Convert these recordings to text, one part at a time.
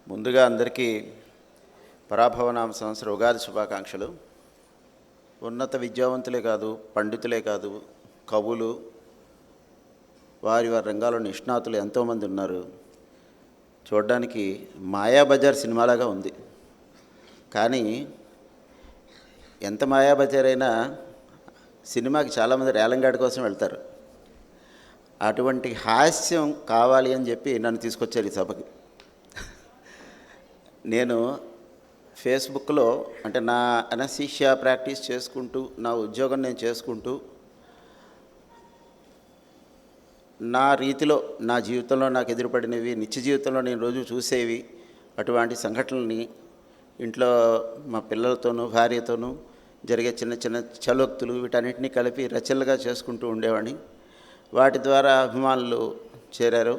ముందుగా అందరికీ పరాభవనామ సంవత్సర ఉగాది శుభాకాంక్షలు. ఉన్నత విద్యావంతులే కాదు, పండితులే కాదు, కవులు, వారి వారి రంగాల్లో నిష్ణాతులు ఎంతోమంది ఉన్నారు. చూడడానికి మాయాబజార్ సినిమాలాగా ఉంది. కానీ ఎంత మాయాబజార్ అయినా సినిమాకి చాలామంది రేలంగాడి కోసం వెళ్తారు. అటువంటి హాస్యం కావాలి అని చెప్పి నన్ను తీసుకొచ్చారు ఈ సభకి. నేను ఫేస్బుక్లో అంటే నా అనస్థీషియా ప్రాక్టీస్ చేసుకుంటూ, నా ఉద్యోగం నేను చేసుకుంటూ, నా రీతిలో నా జీవితంలో నాకు ఎదురుపడినవి, నిత్య జీవితంలో నేను రోజు చూసేవి, అటువంటి సంఘటనల్ని ఇంట్లో మా పిల్లలతోనూ భార్యతోనూ జరిగే చిన్న చిన్న చలోక్తులు వీటన్నిటినీ కలిపి రచనలుగా చేసుకుంటూ ఉండేవాడిని. వాటి ద్వారా అభిమానులు చేరారు.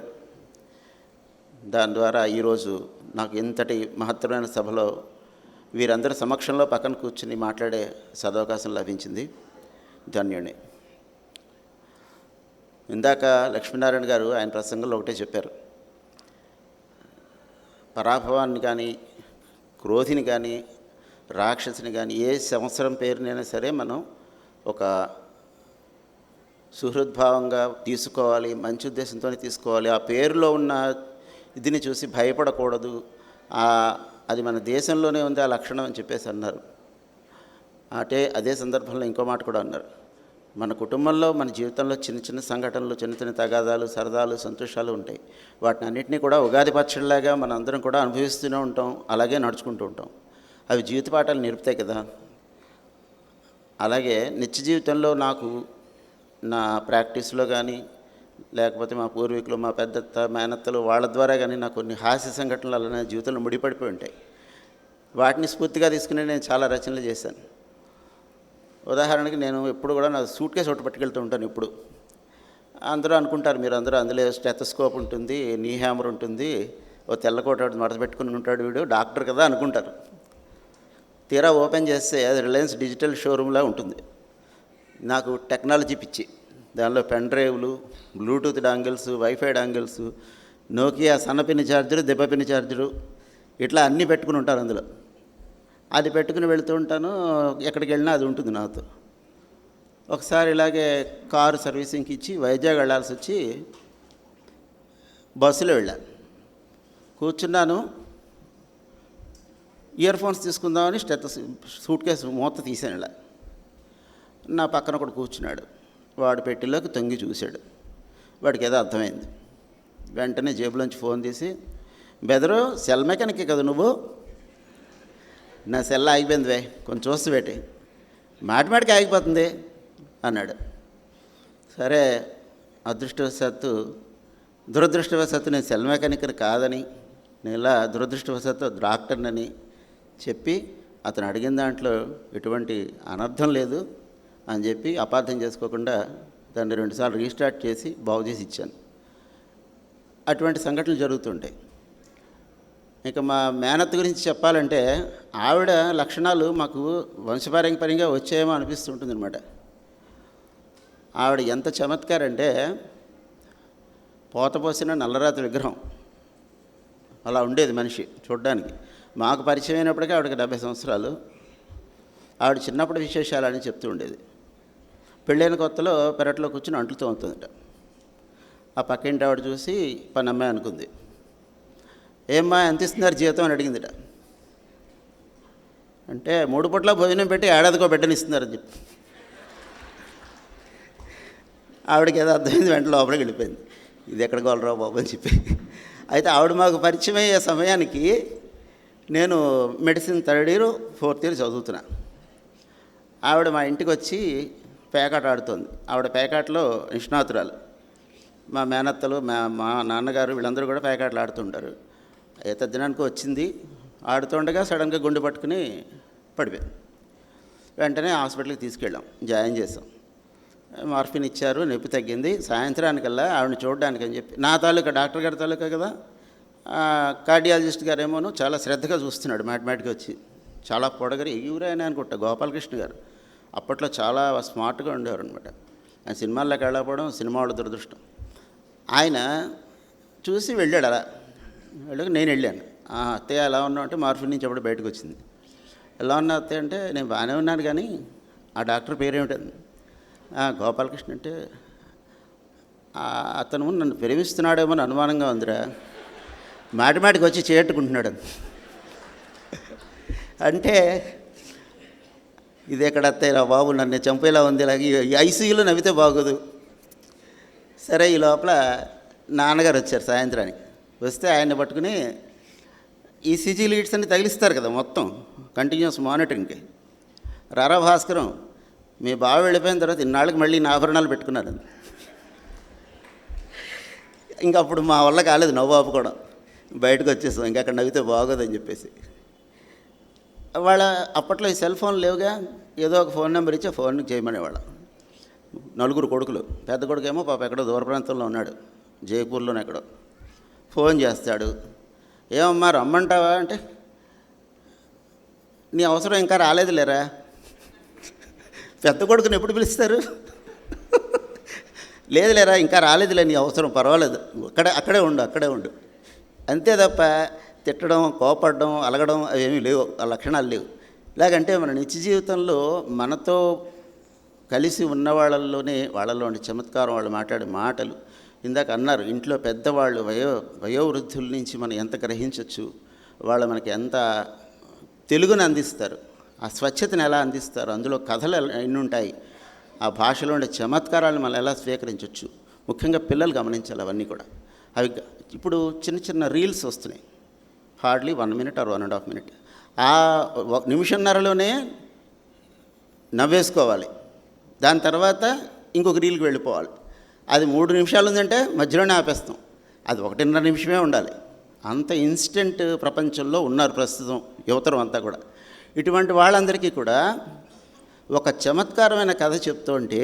దాని ద్వారా ఈరోజు నాకు ఇంతటి మహత్తరమైన సభలో వీరందరి సమక్షంలో పక్కన కూర్చుని మాట్లాడే సదవకాశం లభించింది. ధన్యుణ్ణి. ఇందాక లక్ష్మీనారాయణ గారు ఆయన ప్రసంగంలో ఒకటే చెప్పారు, పరాభవాన్ని కానీ, క్రోధిని కానీ, రాక్షసిని కానీ, ఏ సంవత్సరం పేరునైనా సరే మనం ఒక సుహృద్భావంగా తీసుకోవాలి, మంచి ఉద్దేశంతో తీసుకోవాలి. ఆ పేరులో ఉన్న ఇదిని చూసి భయపడకూడదు. అది మన దేశంలోనే ఉంది ఆ లక్షణం అని చెప్పేసి అన్నారు. అదే సందర్భంలో ఇంకో మాట కూడా అన్నారు, మన కుటుంబంలో మన జీవితంలో చిన్న చిన్న సంఘటనలు, చిన్న చిన్న తగాదాలు, సరదాలు, సంతోషాలు ఉంటాయి. వాటిని అన్నింటినీ కూడా ఉగాది పచ్చడిలాగా మన అందరం కూడా అనుభవిస్తూనే ఉంటాం, అలాగే నడుచుకుంటూ ఉంటాం. అవి జీవిత పాఠాలు నేర్పుతాయి కదా. అలాగే నిత్య జీవితంలో నాకు నా ప్రాక్టీస్లో కానీ, లేకపోతే మా పూర్వీకులు, మా పెద్దత్త, మేనత్తలు, వాళ్ళ ద్వారా కానీ నాకు కొన్ని హాస్య సంఘటనలు అలానే జీవితంలో ముడిపడిపోయి ఉంటాయి. వాటిని స్ఫూర్తిగా తీసుకుని నేను చాలా రచనలు చేశాను. ఉదాహరణకి నేను ఎప్పుడు కూడా నా సూట్ కేసు ఒకటి పట్టుకెళ్తూ ఉంటాను. ఇప్పుడు అందరూ అనుకుంటారు, మీరు అందరూ అందులో స్టెథోస్కోప్ ఉంటుంది, నీ హ్యామర్ ఉంటుంది, ఓ తెల్లకోట మడత పెట్టుకుని ఉంటాడు, వీడు డాక్టర్ కదా అనుకుంటారు. తీరా ఓపెన్ చేస్తే అది రిలయన్స్ డిజిటల్ షోరూమ్లా ఉంటుంది. నాకు టెక్నాలజీ పిచ్చి. దానిలో పెన్ డ్రైవ్లు, Bluetooth dongles, WiFi dongles, Nokia సన్నపిన్ని ఛార్జరు, దెబ్బపిన్ని ఛార్జరు, ఇట్లా అన్నీ పెట్టుకుని ఉంటాను అందులో. అది పెట్టుకుని వెళుతూ ఉంటాను, ఎక్కడికి వెళ్ళినా అది ఉంటుంది నాతో. ఒకసారి ఇలాగే కారు సర్వీసింగ్కి ఇచ్చి వైజాగ్ వెళ్ళాల్సి వచ్చి బస్సులో వెళ్ళాను. కూర్చున్నాను, ఇయర్ ఫోన్స్ తీసుకుందామని సూట్ కేసు మూత తీసాను. ఇలా నా పక్కన ఒకడు కూర్చున్నాడు. వాడు పెట్టిలోకి తొంగి చూశాడు. వాడికి ఏదో అర్థమైంది. వెంటనే జేబులోంచి ఫోన్ తీసి, బెదరు సెల్ మెకానిక్ కదా నువ్వు? నా సెల్ ఆగిపోయింది వే, కొంచెం చూస్తూ పెట్టి, మాటిమాటికి ఆగిపోతుంది అన్నాడు. సరే, దురదృష్టవశాత్తు నేను సెల్ మెకానిక్ని కాదని, నేను ఇలా దురదృష్టవశాత్తు డాక్టర్నని చెప్పి, అతను అడిగిన దాంట్లో ఎటువంటి అనర్థం లేదు అని చెప్పి అపార్థం చేసుకోకుండా దాన్ని 2 సార్లు రీస్టార్ట్ చేసి బాగు చేసి ఇచ్చాను. అటువంటి సంఘటనలు జరుగుతుంటాయి. ఇక మా మేనత్త గురించి చెప్పాలంటే, ఆవిడ లక్షణాలు మాకు వంశపారంపర్యంగా వచ్చాయేమో అనిపిస్తుంటుంది అనమాట. ఆవిడ ఎంత చమత్కారంటే, పోతపోసిన నల్లరాతి విగ్రహం అలా ఉండేది మనిషి చూడడానికి. మాకు పరిచయం అయినప్పటికీ ఆవిడకి 70 సంవత్సరాలు. ఆవిడ చిన్నప్పుడు విశేషాలని చెప్తూ ఉండేది. పెళ్ళైన కొత్తలో పెరట్లో కూర్చుని అంట్లు తోముతుందట. ఆ పక్కింటి ఆవిడ చూసి పని అమ్మాయి అనుకుంది. ఏమ్మా ఎంత ఇస్తున్నారు జీతం అని అడిగిందిట. అంటే 3 పూట్ల భోజనం పెట్టి ఏడాదికో బిడ్డనిస్తున్నారని చెప్పి. ఆవిడకి ఏదో అర్థమైంది, వెంటనే లోపలికి వెళ్ళిపోయింది. ఇది ఎక్కడ గోలరావు బాబు అని చెప్పి. అయితే ఆవిడ మాకు పరిచయం అయ్యే సమయానికి నేను medicine 3rd year 4th year చదువుతున్నా. ఆవిడ మా ఇంటికి వచ్చి పేకాట ఆడుతోంది. ఆవిడ పేకాటలో నిష్ణాతురాలు. మా మేనత్తలు, మా నాన్నగారు వీళ్ళందరూ కూడా పేకాటలు ఆడుతుంటారు. అయితే దినానికి వచ్చింది. ఆడుతుండగా సడన్గా గుండె పట్టుకుని పడిపోయింది. వెంటనే హాస్పిటల్కి తీసుకెళ్ళాం, జాయిన్ చేసాం. మార్ఫిన్ ఇచ్చారు, నొప్పి తగ్గింది. సాయంత్రానికల్లా ఆవిడని చూడడానికి అని చెప్పి, నా తాలూకా డాక్టర్ గారి తాలూకా కదా, కార్డియాలజిస్ట్ గారేమోను చాలా శ్రద్ధగా చూస్తున్నాడు. మాటిమాటికి వచ్చి, చాలా పొడగరి ఎగురైనా అనుకుంటా, గోపాలకృష్ణ గారు అప్పట్లో చాలా స్మార్ట్గా ఉండేవారు అనమాట. ఆయన సినిమాల్లోకి వెళ్ళకపోవడం సినిమా వాళ్ళ దురదృష్టం. ఆయన చూసి వెళ్ళాడు. అలా వెళ్ళాక నేను వెళ్ళాను. అత్తయ్య ఎలా ఉన్నావు అంటే మార్ఫిన్ నుంచి అప్పుడు బయటకు వచ్చింది. ఎలా ఉన్నా అత్తయ్య అంటే నేను బాగానే ఉన్నాను కానీ ఆ డాక్టర్ పేరేమిటంది. గోపాలకృష్ణ అంటే అతను నన్ను ప్రేమిస్తున్నాడేమో అని అనుమానంగా ఉందిరా, మాటిమాటికి వచ్చి చేట్టుకుంటున్నాడు అంటే ఇది ఎక్కడ అత్తయ్యరా బాబు, నన్ను చంపేలా ఉంది, ఇలాగే ఈ ఐసీయూలో నవ్వితే బాగోదు. సరే ఈ లోపల నాన్నగారు వచ్చారు సాయంత్రానికి. వస్తే ఆయన్ని పట్టుకుని ఈసీజీ లీడ్స్ అన్ని తగిలిస్తారు కదా మొత్తం కంటిన్యూస్ మానిటరింగ్కి. రారా భాస్కరం, మీ బావ వెళ్ళిపోయిన తర్వాత ఇన్నాళ్ళకి మళ్ళీ నా ఆభరణాలు పెట్టుకున్నారు. ఇంకా అప్పుడు మా వల్ల కాలేదు నవ్వాపు కూడా, బయటకు వచ్చేసాం. ఇంకా అక్కడ నవ్వితే బాగోదని చెప్పేసి. వాళ్ళ అప్పట్లో ఈ సెల్ ఫోన్ లేవుగా, ఏదో ఒక ఫోన్ నెంబర్ ఇచ్చి ఫోన్కి చేయమనేవాళ్ళం. 4 కొడుకులు, పెద్ద కొడుకేమో పాప ఎక్కడో దూర ప్రాంతంలో ఉన్నాడు, జైపూర్లోనే ఎక్కడో. ఫోన్ చేస్తాడు, ఏమమ్మా రమ్మంటావా అంటే నీ అవసరం ఇంకా రాలేదు లేరా. పెద్ద కొడుకుని ఎప్పుడు పిలుస్తారు? లేదు లేరా ఇంకా రాలేదులే, నీ అవసరం పర్వాలేదు, అక్కడే ఉండు అంతే తప్ప తిట్టడం, కోపడడం, అలగడం అవేమీ లేవు, ఆ లక్షణాలు లేవు. ఇలాగంటే మన నిత్య జీవితంలో మనతో కలిసి ఉన్న వాళ్ళలోని చమత్కారం, వాళ్ళు మాట్లాడే మాటలు. ఇందాక అన్నారు ఇంట్లో పెద్దవాళ్ళు వయోవృద్ధుల నుంచి మనం ఎంత గ్రహించవచ్చు, వాళ్ళు మనకి ఎంత తెలుగుని అందిస్తారు, ఆ స్వచ్ఛతను ఎలా అందిస్తారు, అందులో కథలు ఎన్ని ఉంటాయి, ఆ భాషలో ఉండే చమత్కారాలను మనం ఎలా స్వీకరించవచ్చు. ముఖ్యంగా పిల్లలు గమనించాలి అవన్నీ కూడా. అవి ఇప్పుడు చిన్న రీల్స్ వస్తున్నాయి, హార్డ్లీ 1 minute or 1.5 minutes. ఆ నిమిషన్నరలోనే నవ్వేసుకోవాలి, దాని తర్వాత ఇంకొక రీల్కి వెళ్ళిపోవాలి. అది 3 నిమిషాలు ఉందంటే మధ్యలోనే ఆపేస్తాం. అది 1.5 నిమిషమే ఉండాలి. అంత ఇన్స్టెంట్ ప్రపంచంలో ఉన్నారు ప్రస్తుతం యువతరం అంతా కూడా. ఇటువంటి వాళ్ళందరికీ కూడా ఒక చమత్కారమైన కథ చెప్తుంటే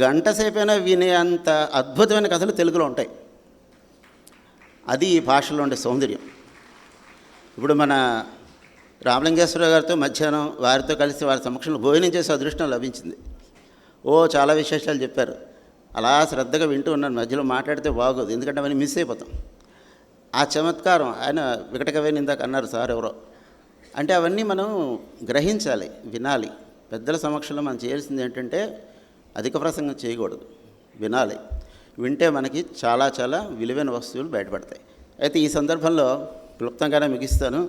గంట సేపైనా వినే అంత అద్భుతమైన కథలు తెలుగులో ఉంటాయి. అది ఈ భాషలో ఉండే సౌందర్యం. ఇప్పుడు మన రామలింగేశ్వర గారితో మధ్యాహ్నం వారితో కలిసి వారి సమక్షంలో భోజనం చేసే అదృష్టం లభించింది. చాలా విశేషాలు చెప్పారు. అలా శ్రద్ధగా వింటూ ఉన్నాను. మధ్యలో మాట్లాడితే బాగోదు, ఎందుకంటే అవన్నీ మిస్ అయిపోతాం. ఆ చమత్కారం ఆయన వికటకవేని ఇందాక అన్నారు సార్ ఎవరో, అంటే అవన్నీ మనం గ్రహించాలి, వినాలి. పెద్దల సమక్షంలో మనం చేయాల్సింది ఏంటంటే అధిక ప్రసంగం చేయకూడదు, వినాలి. వింటే మనకి చాలా విలువైన వస్తువులు బయటపడతాయి. అయితే ఈ సందర్భంలో క్లుప్తంగానే ముగిస్తాను.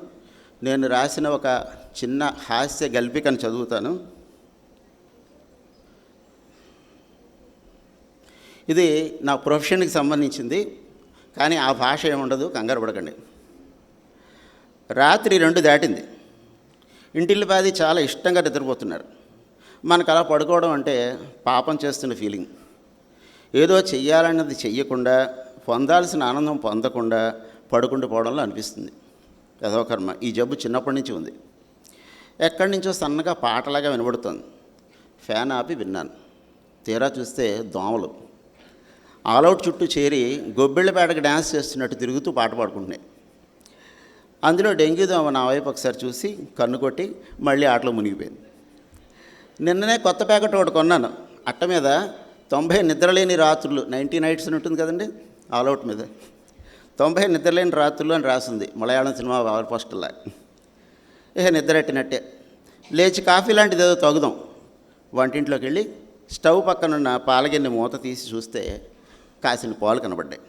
నేను రాసిన ఒక చిన్న హాస్య గల్పికను చదువుతాను. ఇది నా ప్రొఫెషన్కి సంబంధించింది, కానీ ఆ భాష ఏముండదు, కంగారు పడకండి. రాత్రి 2 దాటింది. ఇంటిల్లిపాది చాలా ఇష్టంగా నిద్రపోతున్నారు. మనకు అలా పడుకోవడం అంటే పాపం చేస్తున్న ఫీలింగ్. ఏదో చెయ్యాలన్నది చెయ్యకుండా, పొందాల్సిన ఆనందం పొందకుండా పడుకుంటూ పోవడంలో అనిపిస్తుంది. ఏదో కర్మ. ఈ జబ్బు చిన్నప్పటి నుంచి ఉంది. ఎక్కడి నుంచో సన్నగా పాటలాగా వినబడుతుంది. ఫ్యాన్ ఆపి విన్నాను. తీరా చూస్తే దోమలు ఆల్అవుట్ చుట్టూ చేరి గొబ్బిళ్ళపేటకు డ్యాన్స్ చేస్తున్నట్టు తిరుగుతూ పాట పాడుకుంటున్నాయి. అందులో డెంగ్యూ దోమ నా వైపు ఒకసారి చూసి కన్ను కొట్టి మళ్ళీ ఆటలో మునిగిపోయింది. నిన్ననే కొత్త ప్యాకెట్ ఒకటి కొన్నాను. అట్ట మీద 90 నిద్రలేని రాత్రులు, 90 nights అని ఉంటుంది కదండి ఆల్అవుట్ మీద, 90 నిద్రలేని రాత్రులు అని రాసింది. మలయాళం సినిమా పవర్ పోస్టర్లా. నిద్రెట్టినట్టే లేచి కాఫీ లాంటిది ఏదో తాగుదాం. వంటింట్లోకి వెళ్ళి స్టవ్ పక్కనున్న పాలగిన్నె మూత తీసి చూస్తే కాసిన పాలు కనబడ్డాయి.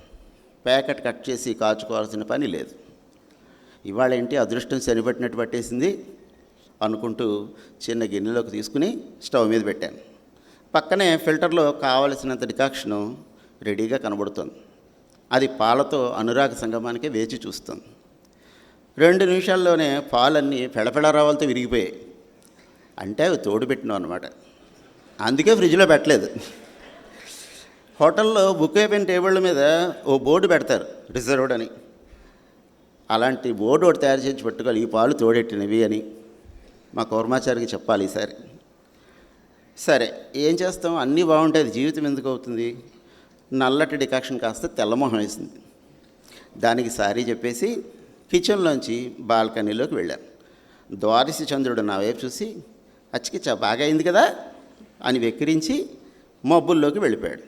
ప్యాకెట్ కట్ చేసి కాచుకోవాల్సిన పని లేదు. ఇవాళ ఏంటి అదృష్టం సరిపట్టినట్టు పట్టేసింది అనుకుంటూ చిన్న గిన్నెలోకి తీసుకుని స్టవ్ మీద పెట్టాను. పక్కనే ఫిల్టర్లో కావలసినంత డికాక్షను రెడీగా కనబడుతుంది. అది పాలతో అనురాగ సంగమానికే వేచి చూస్తుంది. 2 నిమిషాల్లోనే పాలన్నీ పెళపెళ రావాలతో విరిగిపోయాయి. అంటే అవి తోడు పెట్టినాం అన్నమాట. అందుకే ఫ్రిడ్జ్లో పెట్టలేదు. హోటల్లో బుక్ అయిపోయిన టేబుళ్ళ మీద ఓ బోర్డు పెడతారు, రిజర్వ్డ్ అని. అలాంటి బోర్డు ఒకటి తయారు చేసి పెట్టుకోవాలి, ఈ పాలు తోడెట్టినవి అని. మా కౌర్మాచారికి చెప్పాలి ఈసారి. సరే ఏం చేస్తాం, అన్నీ బాగుంటాయి, జీవితం ఎందుకు అవుతుంది. నల్లటి డికాక్షన్ కాస్త తెల్లమొహం వేసింది. దానికి సారీ చెప్పేసి కిచెన్లోంచి బాల్కనీలోకి వెళ్ళాను. ద్వారసి చంద్రుడు నా వైపు చూసి అచ్చికిచ్చా బాగా అయింది కదా అని వెక్కిరించి మబ్బుల్లోకి వెళ్ళిపోయాడు.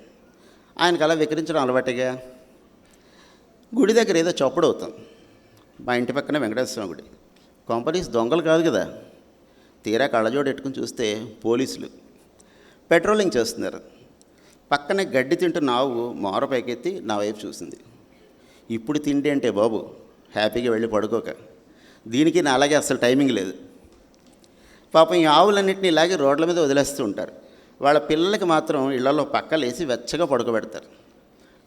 ఆయనకు అలా వెక్కిరించడం అలవాటుగా. గుడి దగ్గర ఏదో చప్పుడు అవుతుంది. మా ఇంటి పక్కనే వెంకటేశ్వర స్వామి గుడి. కొంపనీస్ దొంగలు కాదు కదా. తీరా కళ్ళజోడు పెట్టుకుని చూస్తే పోలీసులు పెట్రోలింగ్ చేస్తున్నారు. పక్కనే గడ్డి తింటున్న ఆవు మోర పైకెత్తి నా వైపు చూసింది. ఇప్పుడు తిండి అంటే బాబు, హ్యాపీగా వెళ్ళి పడుకోక. దీనికి నా అలాగే అసలు టైమింగ్ లేదు. పాపం ఈ ఆవులన్నింటినీ ఇలాగే రోడ్ల మీద వదిలేస్తూ ఉంటారు. వాళ్ళ పిల్లలకి మాత్రం ఇళ్లలో పక్కలేసి వెచ్చగా పడుకోబెడతారు.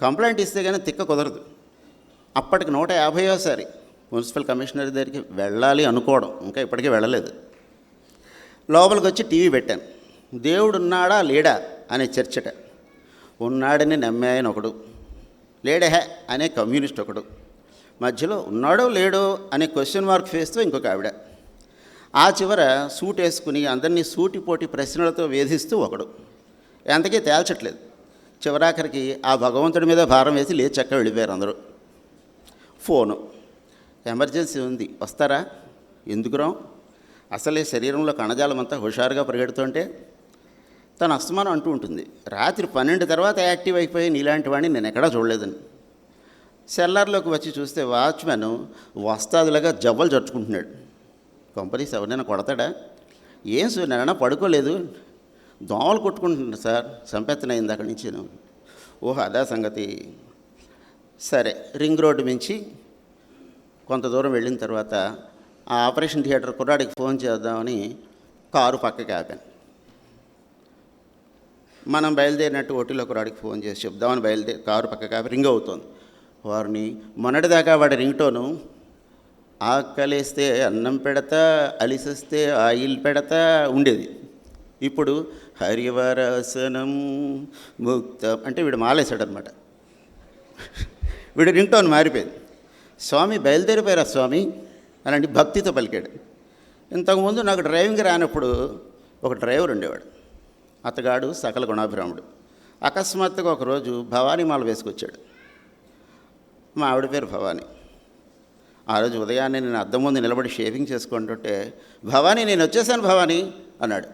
కంప్లైంట్ ఇస్తే కానీ తిక్క కుదరదు. అప్పటికి 150వ మున్సిపల్ కమిషనర్ దగ్గరికి వెళ్ళాలి అనుకోవడం, ఇంకా ఇప్పటికీ వెళ్ళలేదు. లోపలికి వచ్చి టీవీ పెట్టాను. దేవుడు ఉన్నాడా లేడా అనే చర్చట. ఉన్నాడని నమ్మే ఆయన ఒకడు, లేడే అనే కమ్యూనిస్ట్ ఒకడు, మధ్యలో ఉన్నాడో లేడో అనే క్వశ్చన్ మార్క్ ఫేస్తో ఇంకొక ఆవిడ, ఆ చివర సూట్ వేసుకుని అందరినీ సూటిపోటి ప్రశ్నలతో వేధిస్తూ ఒకడు. ఎంతకీ తేల్చట్లేదు. చివరాఖరికి ఆ భగవంతుడి మీద భారం వేసి లేచి చక్క వెళ్ళిపోయారు అందరూ. ఫోను, ఎమర్జెన్సీ ఉంది వస్తారా? ఎందుకురా? అసలే శరీరంలో కణజాలమంతా హుషారుగా పరిగెడుతుంటే తను అస్తమానం అంటూ ఉంటుంది, రాత్రి 12 తర్వాత యాక్టివ్ అయిపోయి నీలాంటి వాడిని నేను ఎక్కడా చూడలేదని. సెల్లార్లోకి వచ్చి చూస్తే వాచ్మెన్ వస్తాదులాగా జవ్వలు జరుచుకుంటున్నాడు. కంపెనీస్ ఎవరైనా కొడతాడా? ఏం సార్ నేనైనా పడుకోలేదు, దోమలు కొట్టుకుంటున్నాను సార్, సంపెత్తనైంది అక్కడి నుంచి. ఓహో అదా సంగతి. సరే, రింగ్ రోడ్డు మించి కొంత దూరం వెళ్ళిన తర్వాత ఆ ఆపరేషన్ థియేటర్ కుర్రాడికి ఫోన్ చేద్దామని కారు పక్కకి ఆపాను. మనం బయలుదేరినట్టు ఓటీలో కుర్రాడికి ఫోన్ చేసి చెప్దామని కారు పక్కకి ఆపి రింగ్ అవుతోంది. వారిని మొన్నటిదాకా వాడి రింగ్ టోను ఆకలేస్తే అన్నం పెడతా, అలిసొస్తే ఆయిల్ పెడతా ఉండేది. ఇప్పుడు హరివరాసనం ముక్త అంటే వీడు మాలేశాడనమాట. వీడు రింగ్ టోన్ మారిపోయింది. స్వామి బయలుదేరిపోయారా స్వామి అలాంటి భక్తితో పలికాడు. ఇంతకుముందు నాకు డ్రైవింగ్ రానప్పుడు ఒక డ్రైవర్ ఉండేవాడు. అతగాడు సకల గుణాభిరాముడు. అకస్మాత్తుగా ఒకరోజు భవానీ మాల వేసుకొచ్చాడు. మా ఆవిడ పేరు భవానీ. ఆ రోజు ఉదయాన్నే నేను అద్దం ముందు నిలబడి షేవింగ్ చేసుకుంటుంటే, భవానీ నేను వచ్చేసాను భవానీ అన్నాడు.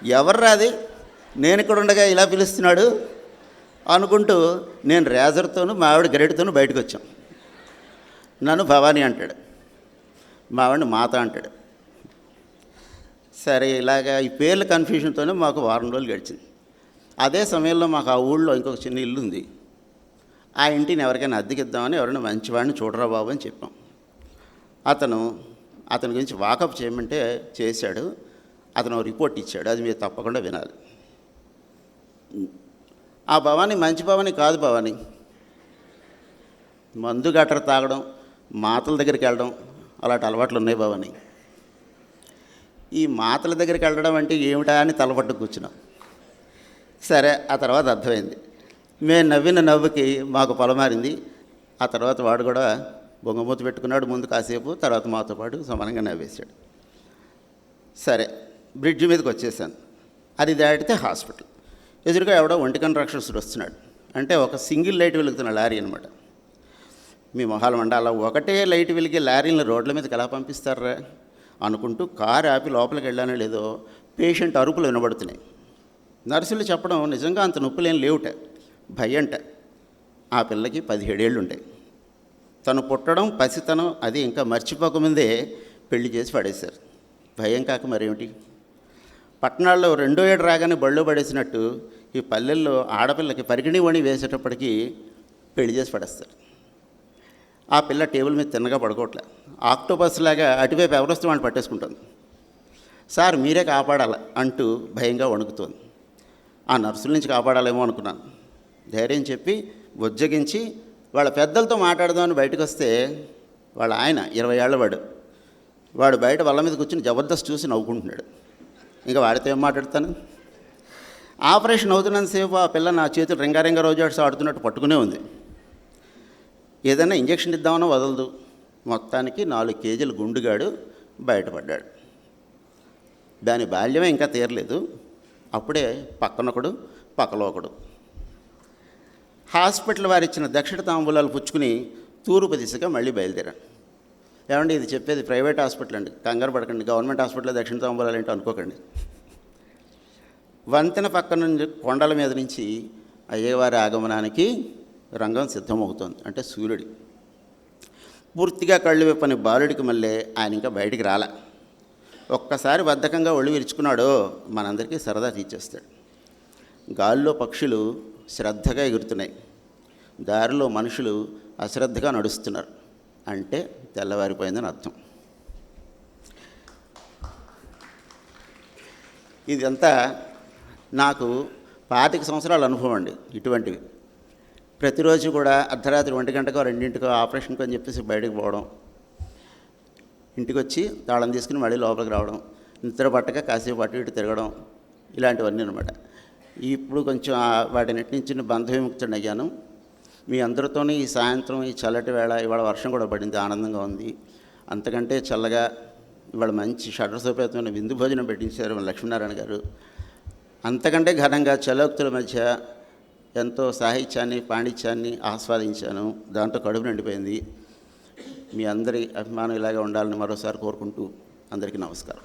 ఎవర్రా అది, నేను ఇక్కడ ఉండగా ఇలా పిలుస్తున్నాడు అనుకుంటూ నేను రేజర్తోనూ మా ఆవిడ గరిటతోనూ బయటకు వచ్చాం. నన్ను భవానీ అంటాడు, మా ఆవిడని మాత అంటాడు. సరే, ఇలాగా ఈ పేర్ల కన్ఫ్యూజన్తోనే మాకు వారం రోజులు గడిచింది. అదే సమయంలో మాకు ఆ ఊళ్ళో ఇంకొక చిన్న ఇల్లు ఉంది. ఆ ఇంటిని ఎవరికైనా అద్దెకిద్దామని ఎవరైనా మంచివాడిని చూడరా బాబు అని చెప్పాం. అతని గురించి వాకప్ చేయమంటే చేశాడు. అతను రిపోర్ట్ ఇచ్చాడు, అది మీరు తప్పకుండా వినాలి. ఆ భవానీ మంచి భవానీ కాదు. భవానీ మందు గట్ర తాగడం, మాతల దగ్గరికి వెళ్ళడం అలాంటి అలవాట్లు ఉన్నాయి భవానీ. ఈ మాతల దగ్గరికి వెళ్ళడం అంటే ఏమిటా అని తలపట్టు కూర్చున్నాం. సరే, ఆ తర్వాత అర్థమైంది. మేము నవ్విన నవ్వుకి మాకు పొలమారింది. ఆ తర్వాత వాడు కూడా బొంగమూతి పెట్టుకున్నాడు ముందు కాసేపు, తర్వాత మాతో పాటు సమానంగా నవ్వేశాడు. సరే, బ్రిడ్జ్ మీదకి వచ్చేసాను. అది దాటితే హాస్పిటల్. ఎదురుగా ఎవడో ఒంటికన్ రాక్షసుడు వస్తున్నాడు. అంటే ఒక సింగిల్ లైట్ వెలుగుతున్న లారీ అనమాట. మీ మొహాల మండాల ఒకటే లైట్ వెలిగే లారీలను రోడ్ల మీదకి ఎలా పంపిస్తారా అనుకుంటూ కారు ఆపి లోపలికి వెళ్ళానో లేదో పేషెంట్ అరుపులు వినబడుతున్నాయి. నర్సులు చెప్పడం నిజంగా అంత నొప్పులేం లేవుట, భయంట. ఆ పిల్లకి 17 ఏళ్ళు ఉంటాయి. తను పుట్టడం పసితనం అది ఇంకా మర్చిపోకముందే పెళ్లి చేసి పడేశారు. భయం కాక మరేమిటి? పట్టణాల్లో 2వ ఏడు రాగానే బళ్ళు పడేసినట్టు ఈ పల్లెల్లో ఆడపిల్లకి పరికిణి వణి వేసేటప్పటికీ పెళ్లి చేసి పడేస్తారు. ఆ పిల్ల టేబుల్ మీద తిన్నగా పడుకోవట్లే, ఆక్టోపస్ లాగా అటువైపు ఎవరొస్తే వాడిని పట్టేసుకుంటుంది. సార్ మీరే కాపాడాల అంటూ భయంగా వణుకుతోంది. ఆ నర్సుల నుంచి కాపాడాలేమో అనుకున్నాను. ధైర్యం చెప్పి బుజ్జగించి వాళ్ళ పెద్దలతో మాట్లాడదామని బయటకు వస్తే వాళ్ళ ఆయన 20 ఏళ్ల వాడు బయట వాళ్ళ మీద కూర్చుని జబర్దస్త్ చూసి నవ్వుకుంటున్నాడు. ఇంకా వాడితో ఏం మాట్లాడతాను? ఆపరేషన్ అవుతున్నంతసేపు ఆ పిల్ల నా చేతులు రింగారింగా రోజాడ్స్ ఆడుతున్నట్టు పట్టుకునే ఉంది. ఏదైనా ఇంజక్షన్ ఇద్దామన్నా వదలదు. మొత్తానికి 4 కేజీల గుండుగాడు బయటపడ్డాడు. దాని బాల్యమే ఇంకా తీరలేదు. అప్పుడే పక్కనొకడు పక్కలో ఒకడు. హాస్పిటల్ వారు ఇచ్చిన దక్షిణ తాంబూలాలు పుచ్చుకుని తూర్పు దిశగా మళ్ళీ బయలుదేరాను. ఏమండి ఇది చెప్పేది ప్రైవేట్ హాస్పిటల్ అండి, కంగారు పడకండి. గవర్నమెంట్ హాస్పిటల్లో దక్షిణ తాంబూలాలు ఏంటో అనుకోకండి. వంతెన పక్క నుంచి కొండల మీద నుంచి అయ్యేవారి ఆగమనానికి రంగం సిద్ధమవుతోంది. అంటే సూర్యుడి పూర్తిగా కళ్ళు విప్పని బాలుడికి మళ్ళీ ఆయన ఇంకా బయటికి రాలే. ఒక్కసారి బద్ధకంగా ఒళ్ళు విరుచుకున్నాడో మనందరికీ సరదా తీర్చేస్తాడు. గాల్లో పక్షులు శ్రద్ధగా ఎగురుతున్నాయి, దారిలో మనుషులు అశ్రద్ధగా నడుస్తున్నారు అంటే తెల్లవారిపోయిందని అర్థం. ఇదంతా నాకు 25 సంవత్సరాల అనుభవం అండి. ఇటువంటివి ప్రతిరోజు కూడా అర్ధరాత్రి 1 గంటకో 2 ఆపరేషన్కో అని చెప్పేసి బయటకు పోవడం, ఇంటికి వచ్చి తాళం తీసుకుని మళ్ళీ లోపలికి రావడం, నిద్ర పట్టక కాసేపు అటు ఇటు తిరగడం, ఇలాంటివన్నీ అనమాట. ఇప్పుడు కొంచెం వాటిన్నిటి నుంచి బంధ విముక్తుడిని అయ్యాను. మీ అందరితోని ఈ సాయంత్రం ఈ చల్లటి వేళ, ఇవాళ వర్షం కూడా పడింది, ఆనందంగా ఉంది. అంతకంటే చల్లగా ఇవాళ మంచి షడ్రసోపేతమైన విందు భోజనం పెట్టించారు మన లక్ష్మీనారాయణ గారు. అంతకంటే ఘనంగా చలోక్తుల మధ్య ఎంతో సాహిత్యాన్ని పాండిత్యాన్ని ఆస్వాదించాను. దాంతో కడుపు నిండిపోయింది. మీ అందరి అభిమానం ఇలాగే ఉండాలని మరోసారి కోరుకుంటూ అందరికీ నమస్కారం.